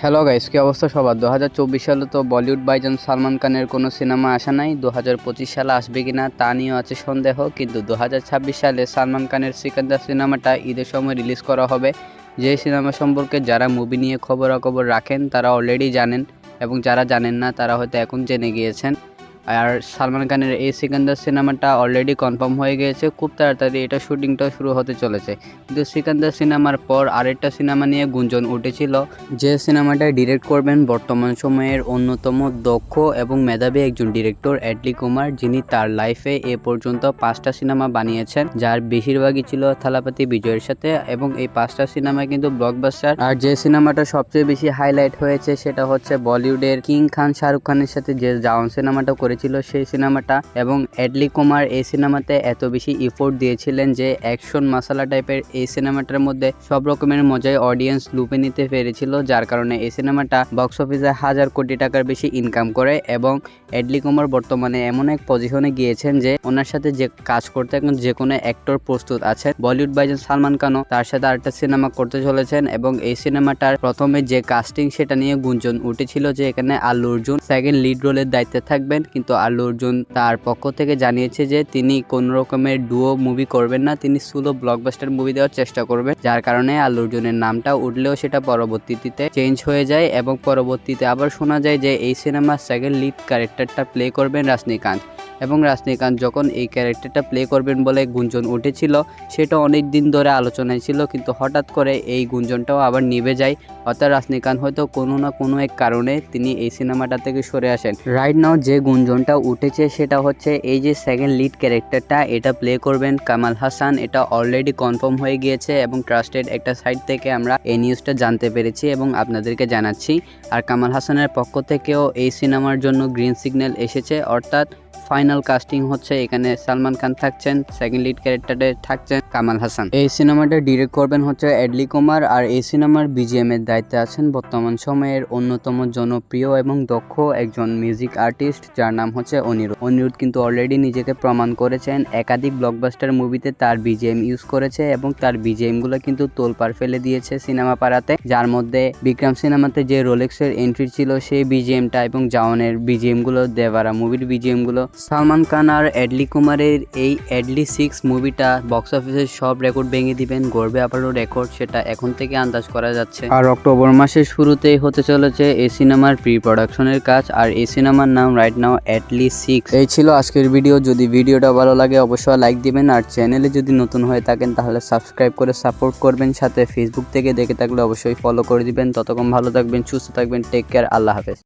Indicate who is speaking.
Speaker 1: Hello guys, কি অবস্থা সবার? 2024 সালে তো বলিউড ভাইজান সালমান খানের কোনো সিনেমা আসা নাই। 2025 সালে আসবে কিনা তা নিয়েও আছে সন্দেহ, কিন্তু 2026 সালে সালমান খানের সিকান্দার সিনেমাটা ঈদের সময় রিলিজ করা হবে। যে সিনেমা সম্পর্কে যারা মুভি নিয়ে খবরাখবর রাখেন তারা অলরেডি জানেন, এবং যারা জানেন না তারা হয়তো এখন জেনে গিয়েছেন। আর সালমান খানের এই সিকান্দার সিনেমাটা অলরেডি কনফার্ম হয়ে গিয়েছে, খুব তাড়াতাড়ি এটা শুটিংটাও শুরু হতে চলেছে। কিন্তু সিকান্দার সিনেমার পর আরেকটা সিনেমা নিয়ে গুঞ্জন উঠেছিল, যে সিনেমাটা ডিরেক্ট করবেন বর্তমান সময়ের অন্যতম দক্ষ এবং মেধাবী একজন ডিরেক্টর এডলি কুমার, যিনি তার লাইফে এ পর্যন্ত 5টা সিনেমা বানিয়েছেন, যার বেশিরভাগই ছিল থালাপতি বিজয়ের সাথে, এবং এই 5টা সিনেমা কিন্তু ব্লকবাস্টার। আর যে সিনেমাটা সবচেয়ে বেশি হাইলাইট হয়েছে সেটা হচ্ছে বলিউডের কিং খান শাহরুখ খানের সাথে যে জাওয়ান সিনেমাটা করেছিল সেই সিনেমাটা। এবং এডলি কুমার এই সিনেমাতে এত বেশি এফোর্ট দিয়েছিলেন যে অ্যাকশন মাসালা টাইপের এই সিনেমাটার মধ্যে সব রকমের মজায় অডিয়েন্স লুপে নিতে পেরেছিল, যার কারণে এই সিনেমাটা বক্স অফিসে 1000 কোটি টাকার বেশি ইনকাম করে। এবং এডলি কুমার বর্তমানে এমন এক পজিশনে গিয়েছেন যে ওনার সাথে যে কাজ করতে এখন যে কোনো অ্যাক্টর প্রস্তুত আছেন। বলিউড ভাইজান সালমান খানও তার সাথে আরেকটা সিনেমা করতে চলেছেন, এবং এই সিনেমাটার প্রথমে যে কাস্টিং সেটা নিয়ে গুঞ্জন উঠেছিল যে এখানে আল্লু অর্জুন সেকেন্ড লিড রোলের দায়িত্বে থাকবেন, কিন্তু আল্লু অর্জুন তার পক্ষ থেকে জানিয়েছে যে তিনি কোন রকমের ডুও মুভি করবেন না, তিনি সোলো ব্লকবাস্টার মুভি দেওয়ার চেষ্টা করবেন। যার কারণে আল্লু অর্জুনের নামটা উঠলেও সেটা পরবর্তীতে চেঞ্জ হয়ে যায়, এবং পরবর্তীতে আবার শোনা যায় যে এই সিনেমার সেকেন্ড লিড ক্যারেক্টারটা প্লে করবেন রজনীকান্ত। এবং রজনীকান্ত যখন এই ক্যারেক্টারটা প্লে করবেন বলে গুঞ্জন উঠেছিল, সেটা অনেক দিন ধরে আলোচনায় ছিল, কিন্তু হঠাৎ করে এই গুঞ্জনটাও আবার নিভে যায়। অর্থাৎ রজনীকান্ত হয়তো কোনো না কোনো এক কারণে তিনি এই সিনেমাটা থেকে সরে আসেন। রাইট নাও যে গুঞ্জনটা উঠেছে সেটা হচ্ছে এই যে সেকেন্ড লিড ক্যারেক্টারটা এটা প্লে করবেন কামাল হাসান। এটা অলরেডি কনফার্ম হয়ে গিয়েছে, এবং ট্রাস্টেড একটা সাইট থেকে আমরা এই নিউজটা জানতে পেরেছি এবং আপনাদেরকে জানাচ্ছি। আর কামাল হাসানের পক্ষ থেকেও এই সিনেমার জন্য গ্রিন সিগন্যাল এসেছে, অর্থাৎ ফাইনাল কাস্টিং হচ্ছে। এখানে সালমান খান থাকছেন, সেকেন্ড লিড ক্যারেক্টারে থাকছেন কামাল হাসান। এই সিনেমাটা ডিরেক্ট করবেন হচ্ছে এডলি কুমার, আর এই সিনেমার বিজিএম এর দায়িত্বে আছেন বর্তমান সময়ের অন্যতম জনপ্রিয় এবং দক্ষ একজন মিউজিক আর্টিস্ট, যার নাম হচ্ছে অনিরুদ্ধ। অনিরুদ্ধ কিন্তু অলরেডি নিজেকে প্রমাণ করেছেন, একাধিক ব্লকবাস্টার মুভিতে তার বিজিএম ইউজ করেছে, এবং তার বিজিএম গুলো কিন্তু তোলপাড় ফেলে দিয়েছে সিনেমা পাড়াতে। যার মধ্যে বিক্রম সিনেমাতে যে রোলেক্সের এন্ট্রি ছিল সেই বিজিএমটা, এবং জাওয়ানের বিজিএম গুলো, দেবারা মুভির বিজিএম গুলো। সালমান খান আর এডলি কুমারের এই এডলি 6 মুভিটা বক্স অফিসের সব রেকর্ড ভেঙে দিবেন, গড়বে আবারও রেকর্ড, সেটা এখন থেকে আন্দাজ করা যাচ্ছে। আর অক্টোবর মাসের শুরুতেই হতে চলেছে এই সিনেমার প্রি প্রোডাকশনের কাজ, আর এই সিনেমার নাম রাইট নাও এডলি 6। এই ছিল আজকের ভিডিও। যদি ভিডিওটা ভালো লাগে অবশ্যই লাইক দিবেন, আর চ্যানেলে যদি নতুন হয়ে থাকেন তাহলে সাবস্ক্রাইব করে সাপোর্ট করবেন, সাথে ফেসবুক থেকে দেখে থাকলে অবশ্যই ফলো করে দিবেন। ততক্ষণ ভালো থাকবেন, সুস্থ থাকবেন, টেক কেয়ার, আল্লাহ হাফেজ।